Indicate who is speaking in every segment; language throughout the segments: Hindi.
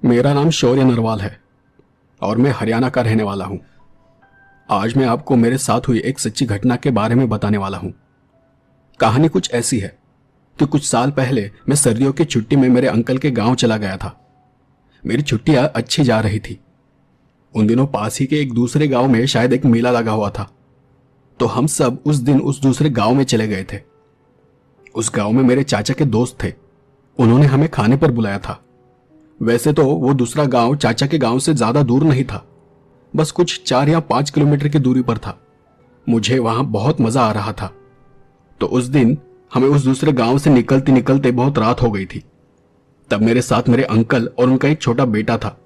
Speaker 1: मेरा नाम शौर्य नरवाल है और मैं हरियाणा का रहने वाला हूं। आज मैं आपको मेरे साथ हुई एक सच्ची घटना के बारे में बताने वाला हूं। कहानी कुछ ऐसी है कि कुछ साल पहले मैं सर्दियों की छुट्टी में मेरे अंकल के गांव चला गया था। मेरी छुट्टियां अच्छी जा रही थी। उन दिनों पास ही के एक दूसरे गांव में शायद एक मेला लगा हुआ था, तो हम सब उस दिन उस दूसरे गांव में चले गए थे। उस गांव में मेरे चाचा के दोस्त थे। उन्होंने हमें खाने पर बुलाया था। वैसे तो वो दूसरा गांव चाचा के गांव से ज्यादा दूर नहीं था, बस कुछ 4 या 5 किलोमीटर की दूरी पर था। मुझे वहां बहुत मजा आ रहा था। तो उस दिन हमें उस दूसरे गांव से निकलते निकलते बहुत रात हो गई थी। तब मेरे साथ मेरे अंकल और उनका एक छोटा बेटा था।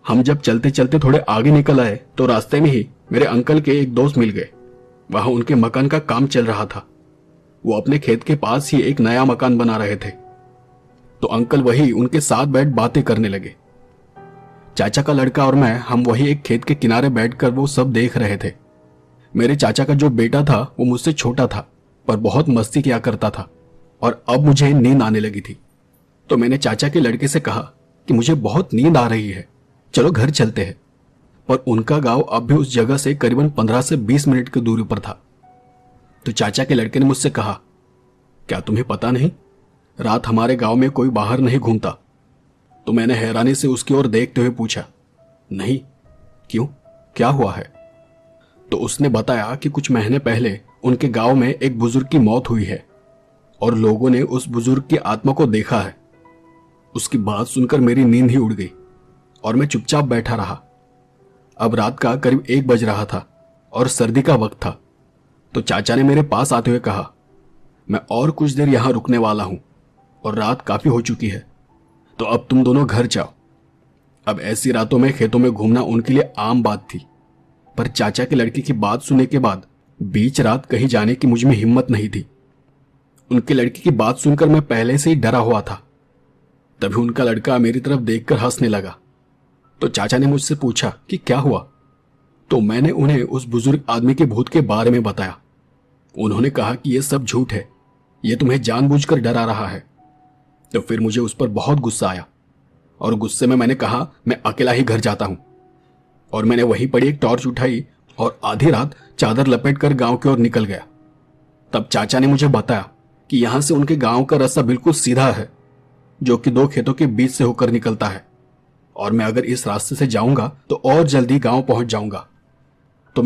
Speaker 1: हम जब चलते चलते थोड़े आगे निकल आए तो रास्ते में ही मेरे अंकल के एक दोस्त मिल गए। वहां उनके मकान का काम चल रहा था। वो अपने खेत के पास ही एक नया मकान बना रहे थे, तो अंकल वही उनके साथ बैठ बातें करने लगे। चाचा का लड़का और मैं हम वही एक खेत के किनारे बैठकर वो सब देख रहे थे। मेरे चाचा का जो बेटा था वो मुझसे छोटा था, पर बहुत मस्ती किया करता था और अब मुझे नींद आने लगी थी। तो मैंने चाचा के लड़के से कहा कि मुझे बहुत नींद आ रही है, चलो घर चलते हैं। पर उनका गांव अब भी उस जगह से करीबन 15 से 20 मिनट की दूरी पर था। तो चाचा के लड़के ने मुझसे कहा, क्या तुम्हें पता नहीं, रात हमारे गांव में कोई बाहर नहीं घूमता? तो मैंने हैरानी से उसकी ओर देखते हुए पूछा, नहीं, क्यों, क्या हुआ है? तो उसने बताया कि कुछ महीने पहले उनके गांव में एक बुजुर्ग की मौत हुई है और लोगों ने उस बुजुर्ग की आत्मा को देखा है। उसकी बात सुनकर मेरी नींद ही उड़ गई और मैं चुपचाप बैठा रहा। अब रात का करीब 1 बज रहा था और सर्दी का वक्त था। तो चाचा ने मेरे पास आते हुए कहा, मैं और कुछ देर यहां रुकने वाला हूं और रात काफी हो चुकी है, तो अब तुम दोनों घर जाओ। अब ऐसी रातों में खेतों में घूमना उनके लिए आम बात थी, पर चाचा के लड़के की बात सुनने के बाद बीच रात कहीं जाने की मुझ में हिम्मत नहीं थी। उनके लड़के की बात सुनकर मैं पहले से ही डरा हुआ था। तभी उनका लड़का मेरी तरफ देखकर हंसने लगा। तो चाचा ने मुझसे पूछा कि क्या हुआ? तो मैंने उन्हें उस बुजुर्ग आदमी के भूत के बारे में बताया। उन्होंने कहा कि यह सब झूठ है, यह तुम्हें जानबूझकर डरा रहा है। तो फिर मुझे उस पर बहुत गुस्सा आया और गुस्से में मैंने कहा, मैं अकेला ही घर जाता हूं। और मैंने वहीं पड़ी एक टॉर्च उठाई और आधी रात चादर लपेटकर गांव की ओर निकल गया। तब चाचा ने मुझे बताया कि यहां से उनके गांव का रास्ता बिल्कुल सीधा है, जो कि 2 खेतों के बीच से होकर निकलता है, और मैं अगर इस रास्ते से जाऊंगा तो और जल्दी गांव पहुंच जाऊंगा।